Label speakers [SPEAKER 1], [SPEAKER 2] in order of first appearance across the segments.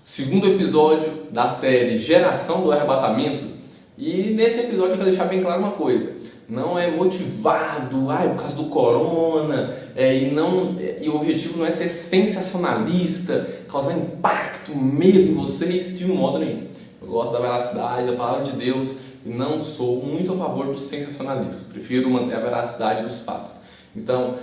[SPEAKER 1] segundo episódio da série Geração do Arrebatamento. E nesse episódio eu quero deixar bem claro uma coisa: não é motivado por causa do corona, e o objetivo não é ser sensacionalista, causar impacto, medo em vocês de um modo nenhum. Eu gosto da veracidade, da palavra de Deus, e não sou muito a favor do sensacionalismo. Prefiro manter a veracidade dos fatos. Então,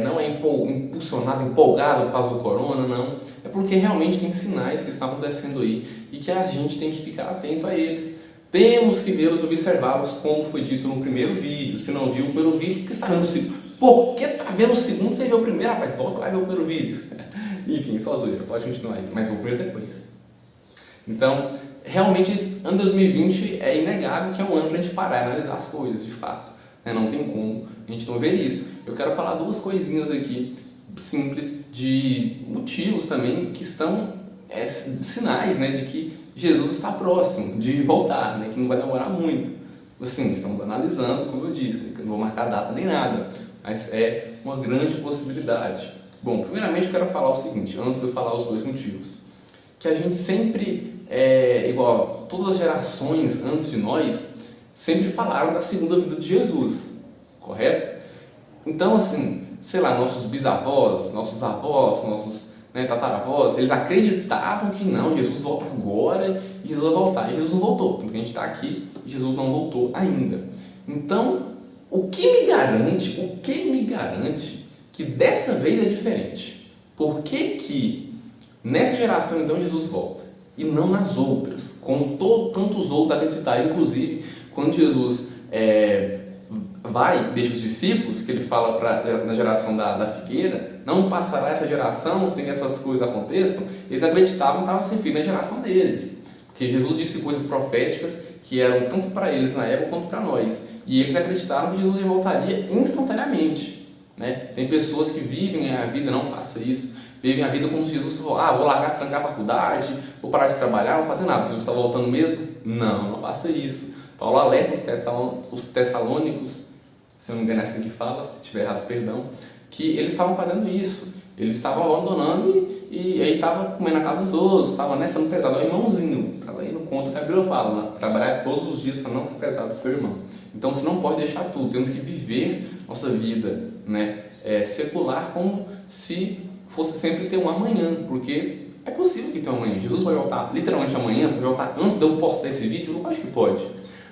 [SPEAKER 1] não é impulsionado, empolgado por causa do corona, não. É porque realmente tem sinais que estão acontecendo aí e que a gente tem que ficar atento a eles. Temos que vê-los, observá-los, como foi dito no primeiro vídeo. Se não viu o primeiro vídeo, por que está vendo o segundo? Por que está vendo o segundo sem ver o primeiro? Rapaz, volta lá e vê o primeiro vídeo. Enfim, só zoeira, pode continuar aí, mas vou primeiro depois. Então, realmente, ano 2020 é inegável que é um ano para a gente parar e analisar as coisas, de fato. Não tem como a gente não ver isso. Eu quero falar duas coisinhas aqui, simples, de motivos também que estão sinais, de que Jesus está próximo de voltar, que não vai demorar muito. Assim, estamos analisando, como eu disse, que não vou marcar data nem nada, mas é uma grande possibilidade. Bom, primeiramente eu quero falar o seguinte, antes de eu falar os dois motivos, que a gente sempre, igual todas as gerações antes de nós, sempre falaram da segunda vinda de Jesus, correto? Então, assim, sei lá, nossos bisavós, nossos avós, nossos tataravós, eles acreditavam que não, Jesus volta agora e Jesus vai voltar. E Jesus não voltou, porque a gente está aqui e Jesus não voltou ainda. Então, o que me garante que dessa vez é diferente? Por que nessa geração, então, Jesus volta e não nas outras, como tantos outros acreditaram, inclusive quando Jesus deixa os discípulos, que ele fala na geração da figueira, não passará essa geração sem que essas coisas aconteçam. Eles acreditavam que estava sem fim na geração deles, porque Jesus disse coisas proféticas que eram tanto para eles na época quanto para nós, e eles acreditavam que Jesus voltaria instantaneamente. Tem pessoas que vivem a vida, não faça isso, vivem a vida como se Jesus vou largar, trancar a faculdade, vou parar de trabalhar, não vou fazer nada, Jesus está voltando mesmo? Não faça isso. Paulo alerta os tessalônicos, se eu não me engano é assim que fala, se estiver errado, perdão, que eles estavam fazendo isso, eles estavam abandonando e aí estavam comendo na casa dos outros, estavam sendo pesado. O irmãozinho, estava aí no conto que a Bíblia fala, trabalhar todos os dias para não ser pesado do seu irmão. Então você não pode deixar tudo, temos que viver nossa vida secular como se fosse sempre ter um amanhã, porque é possível que tenha um amanhã. Jesus vai voltar literalmente amanhã, pode voltar antes de eu postar esse vídeo? Eu acho que pode.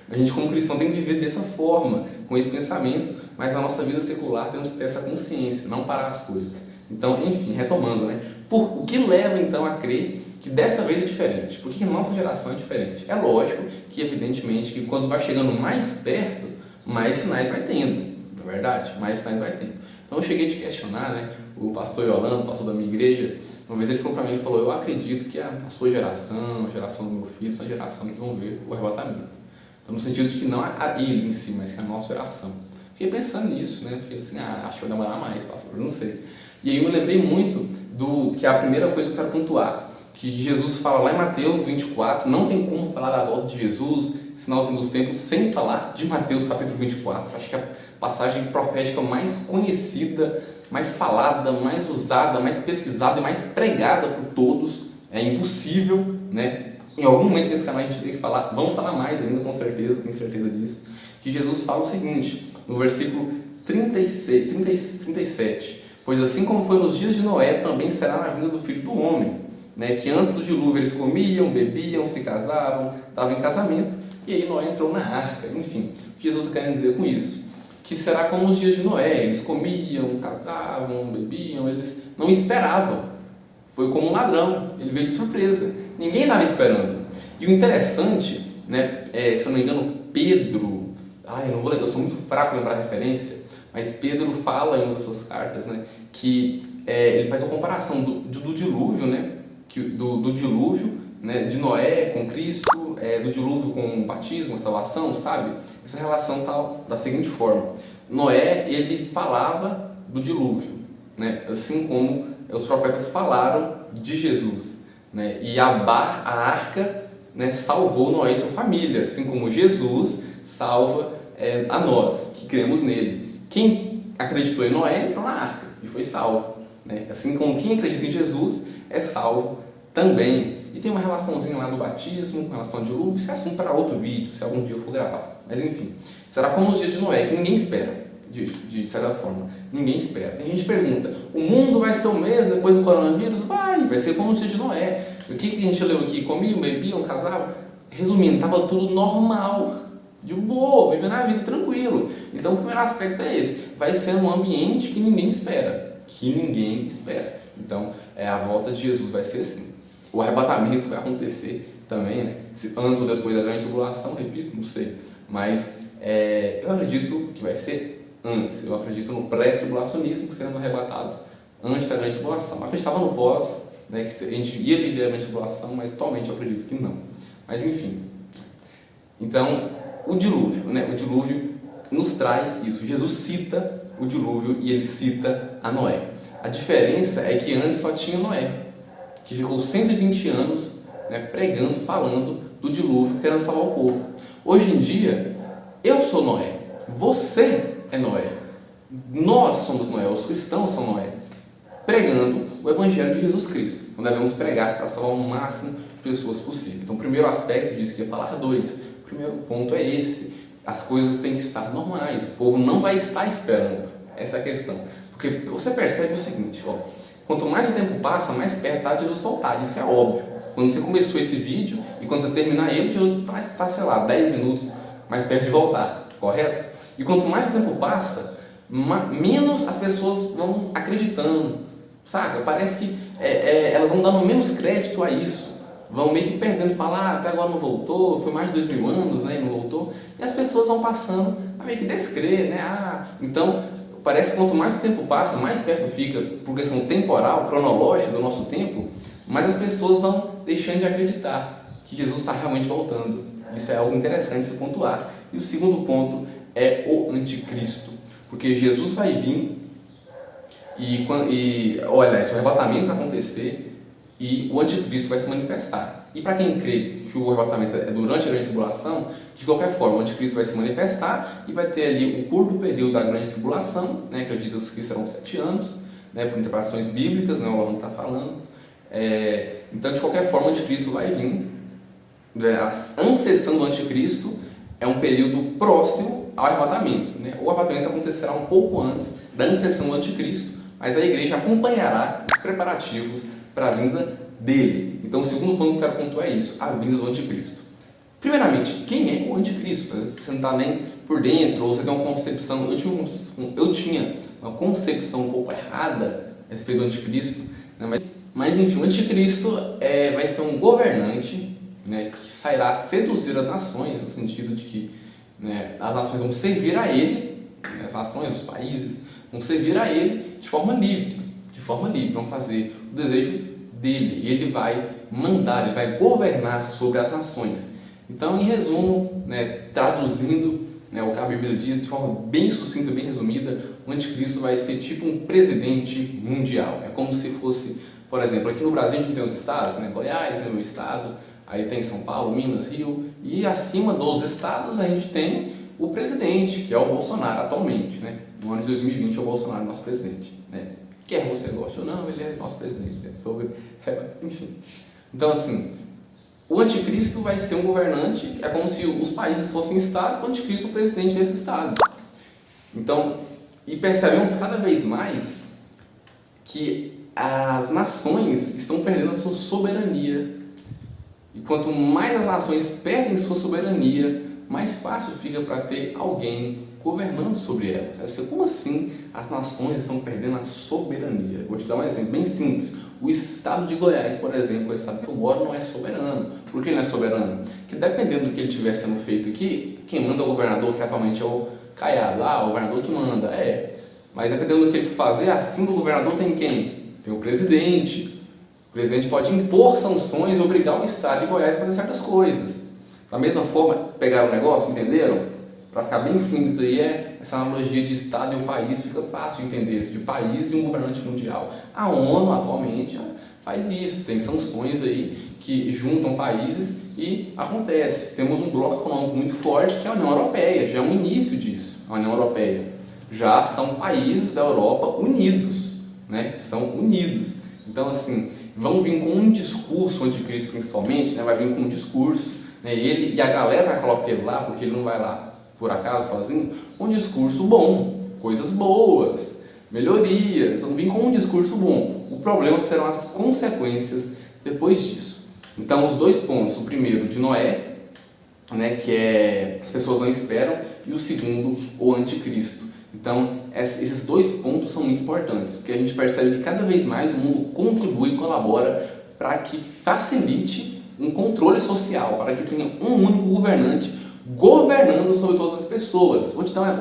[SPEAKER 1] A gente como cristão tem que viver dessa forma, com esse pensamento, mas na nossa vida secular temos que ter essa consciência, não parar as coisas. Então, enfim, retomando, o que leva então a crer que dessa vez é diferente? Por que a nossa geração é diferente? É lógico que, evidentemente, que quando vai chegando mais perto, mais sinais vai tendo, não é verdade? Mais sinais vai tendo. Então eu cheguei a te questionar, o pastor Yolando, pastor da minha igreja, uma vez ele falou para mim, ele falou: eu acredito que a sua geração, a geração do meu filho, são a geração que vão ver o arrebatamento. Então, no sentido de que não a ele em si, mas que a nossa geração. Fiquei pensando nisso, fiquei assim, acho que vai demorar mais, pastor, não sei. E aí eu me lembrei muito que a primeira coisa que eu quero pontuar, que Jesus fala lá em Mateus 24, não tem como falar da volta de Jesus, sinal do fim dos tempos, sem falar de Mateus capítulo 24. Acho que é a passagem profética mais conhecida, mais falada, mais usada, mais pesquisada e mais pregada por todos. É impossível, em algum momento desse canal a gente tem que falar, vamos falar mais ainda, com certeza, tenho certeza disso, que Jesus fala o seguinte, no versículo 37, pois assim como foi nos dias de Noé, também será na vida do Filho do Homem, que antes do dilúvio eles comiam, bebiam, se casavam, estavam em casamento, e aí Noé entrou na arca. Enfim, o que Jesus quer dizer com isso? Que será como os dias de Noé, eles comiam, casavam, bebiam, eles não esperavam, foi como um ladrão, ele veio de surpresa, ninguém estava esperando. E o interessante, se eu não me engano, Pedro, eu sou muito fraco em lembrar a referência, mas Pedro fala em uma das suas cartas, que ele faz uma comparação do dilúvio, do dilúvio, de Noé com Cristo, do dilúvio com o batismo, a salvação, sabe? Essa relação está da seguinte forma: Noé, ele falava do dilúvio, assim como os profetas falaram de Jesus, e a arca, salvou Noé e sua família, assim como Jesus salva a nós, que cremos nele. Quem acreditou em Noé entrou na arca e foi salvo, Assim como quem acredita em Jesus é salvo também. E tem uma relaçãozinha lá do batismo, com relação ao dilúvio, isso é assunto para outro vídeo, se algum dia eu for gravar. Mas enfim, será como os dias de Noé, que ninguém espera, de certa forma. Ninguém espera. Tem gente que pergunta, o mundo vai ser o mesmo depois do coronavírus? Vai ser como os dias de Noé. O que a gente leu aqui? Comiam, bebiam, casavam? Resumindo, estava tudo normal, de boa, vivendo a vida tranquilo. Então o primeiro aspecto é esse, vai ser um ambiente que ninguém espera. Então a volta de Jesus vai ser assim. O arrebatamento vai acontecer também, né? Se antes ou depois da grande tribulação, repito, não sei. Mas eu acredito que vai ser antes. Eu acredito no pré-tribulacionismo, sendo arrebatados antes da grande tribulação. Eu acreditava no pós, né, que a gente ia viver a grande tribulação, mas atualmente eu acredito que não. Mas enfim. Então, o dilúvio, né? O dilúvio nos traz isso. Jesus cita o dilúvio e ele cita a Noé. A diferença é que antes só tinha Noé, que ficou 120 anos, né, pregando, falando do dilúvio, querendo salvar o povo. Hoje em dia, eu sou Noé, você é Noé, nós somos Noé, os cristãos são Noé, pregando o Evangelho de Jesus Cristo. Nós devemos pregar para salvar o máximo de pessoas possível. Então, o primeiro aspecto diz que ia falar dois. O primeiro ponto é esse: as coisas têm que estar normais, o povo não vai estar esperando. Essa é a questão. Porque você percebe o seguinte, ó, quanto mais o tempo passa, mais perto está de Jesus voltar. Isso é óbvio. Quando você começou esse vídeo e quando você terminar ele, Jesus está, sei lá, 10 minutos mais perto de voltar, correto? E quanto mais o tempo passa, menos as pessoas vão acreditando, sabe? Parece que elas vão dando menos crédito a isso, vão meio que perdendo, falar, até agora não voltou, foi mais de 2000 anos, né, e não voltou, e as pessoas vão passando a meio que descrer, né? Então, parece que quanto mais o tempo passa, mais perto fica, por questão temporal, cronológica do nosso tempo, mas as pessoas vão deixando de acreditar que Jesus está realmente voltando. Isso é algo interessante se pontuar. E o segundo ponto é o anticristo, porque Jesus vai vir olha, o arrebatamento vai acontecer e o anticristo vai se manifestar. E para quem crê que o arrebatamento é durante a grande tribulação, de qualquer forma, o anticristo vai se manifestar e vai ter ali um curto período da grande tribulação, né, acredita-se que serão 7 anos, né, por interpretações bíblicas, né, o Alan está falando. Então, de qualquer forma, o anticristo vai vir. A ancessão do anticristo é um período próximo ao arrebatamento, né? O arrebatamento acontecerá um pouco antes da ancessão do anticristo, mas a igreja acompanhará os preparativos para a vinda dele. Então, o segundo ponto que eu quero pontuar é isso, a vinda do anticristo. Primeiramente, quem é o anticristo? Você não está nem por dentro, ou você tem uma concepção, eu tinha uma concepção um pouco errada a respeito do anticristo, né? Mas enfim, o anticristo vai ser um governante, né, que sairá seduzir as nações, no sentido de que, né, as nações vão servir a ele, né, as nações, os países, vão servir a ele de forma livre, vão fazer o desejo dele, e ele vai mandar, ele vai governar sobre as nações. Então, em resumo, né, traduzindo, né, o que a Bíblia diz de forma bem sucinta, bem resumida, o anticristo vai ser tipo um presidente mundial. É como se fosse, por exemplo, aqui no Brasil a gente tem os estados, né, Goiás é o meu estado, aí tem São Paulo, Minas, Rio, e acima dos estados a gente tem o presidente, que é o Bolsonaro atualmente, né? No ano de 2020 é o Bolsonaro nosso presidente, né? Quer você goste ou não, ele é nosso presidente, né? Enfim. Então, assim, o anticristo vai ser um governante, é como se os países fossem estados, o anticristo é o presidente desses estados. Então, e percebemos cada vez mais que as nações estão perdendo a sua soberania. E quanto mais as nações perdem sua soberania, mais fácil fica para ter alguém governando sobre elas. Você, como assim as nações estão perdendo a soberania? Eu vou te dar um exemplo bem simples. O estado de Goiás, por exemplo, o estado que eu moro, não é soberano. Por que não é soberano? Porque dependendo do que ele estiver sendo feito aqui, quem manda é o governador, que atualmente é o Caiado. O governador que manda, Mas dependendo do que ele fazer, acima do governador tem quem? Tem o presidente. O presidente pode impor sanções e obrigar o estado de Goiás a fazer certas coisas. Da mesma forma, pegaram o negócio, entenderam? Para ficar bem simples aí, essa analogia de estado e um país fica fácil de entender, de país e um governante mundial. A ONU atualmente faz isso, tem sanções aí que juntam países e acontece. Temos um bloco econômico muito forte que é a União Europeia, já é um início disso, a União Europeia. Já são países da Europa unidos, né? São unidos. Então, assim, vão vir com um discurso, o anticristo principalmente, né, vai vir com um discurso, né, ele e a galera vai colocar ele lá, porque ele não vai lá por acaso sozinho, um discurso bom, coisas boas, melhorias, vão vir com um discurso bom. O problema serão as consequências depois disso. Então, os dois pontos, o primeiro de Noé, né, que é as pessoas não esperam, e o segundo, o anticristo. Então, esses dois pontos são muito importantes, porque a gente percebe que cada vez mais o mundo contribui e colabora para que facilite um controle social, para que tenha um único governante governando sobre todas as pessoas. Vou te dar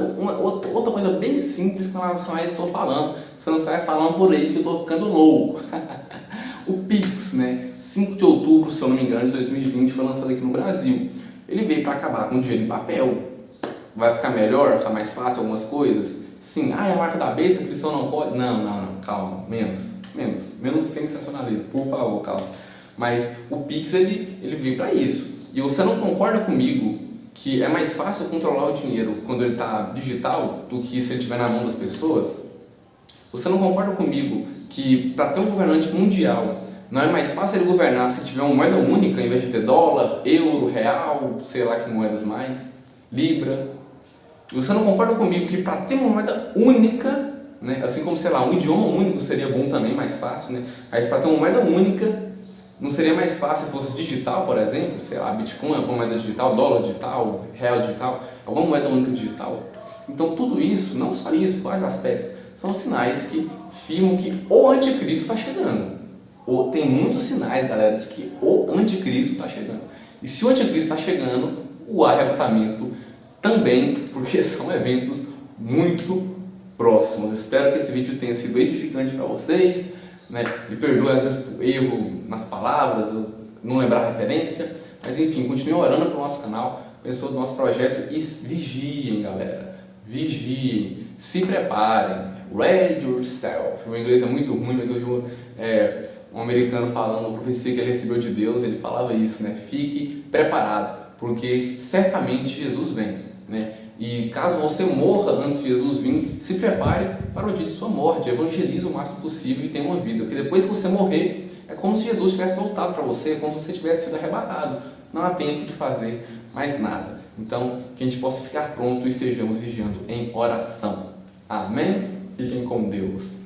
[SPEAKER 1] outra coisa bem simples com relação a isso que eu estou falando, você não sai falando por aí que eu estou ficando louco. O Pix, né? 5 de outubro, se eu não me engano, de 2020, foi lançado aqui no Brasil. Ele veio para acabar com o dinheiro em papel. Vai ficar melhor? Vai ficar mais fácil algumas coisas? Sim. É a marca da besta, cristão não pode? Não, calma, menos sensacionalismo, por favor, calma. Mas o Pix, ele veio para isso. E você não concorda comigo que é mais fácil controlar o dinheiro quando ele está digital do que se ele estiver na mão das pessoas? Você não concorda comigo que para ter um governante mundial não é mais fácil ele governar se tiver uma moeda única, em vez de ter dólar, euro, real, sei lá que moedas mais, libra? E você não concorda comigo que para ter uma moeda única, né, assim como, sei lá, um idioma único seria bom também, mais fácil, né? Mas para ter uma moeda única, não seria mais fácil se fosse digital, por exemplo? Sei lá, Bitcoin, alguma moeda digital, dólar digital, real digital, alguma moeda única digital. Então tudo isso, não só isso, vários aspectos, são sinais que afirmam que o anticristo está chegando. Tem muitos sinais, galera, de que o anticristo está chegando. E se o anticristo está chegando, o arrebatamento também, porque são eventos muito próximos. Espero que esse vídeo tenha sido edificante para vocês, né? Me perdoe às vezes por erro nas palavras, eu não lembrar a referência, mas enfim, continue orando para o nosso canal, abençoe o nosso projeto e vigiem, galera, vigiem, se preparem, ready yourself. O inglês é muito ruim, mas hoje um americano falando a profecia que ele recebeu de Deus, ele falava isso, né? Fique preparado, porque certamente Jesus vem, né? E caso você morra antes de Jesus vir, se prepare para o dia de sua morte, evangelize o máximo possível e tenha uma vida, porque depois que você morrer, é como se Jesus tivesse voltado para você, é como se você tivesse sido arrebatado, não há tempo de fazer mais nada. Então, que a gente possa ficar pronto e estejamos vigiando em oração. Amém? Fiquem com Deus.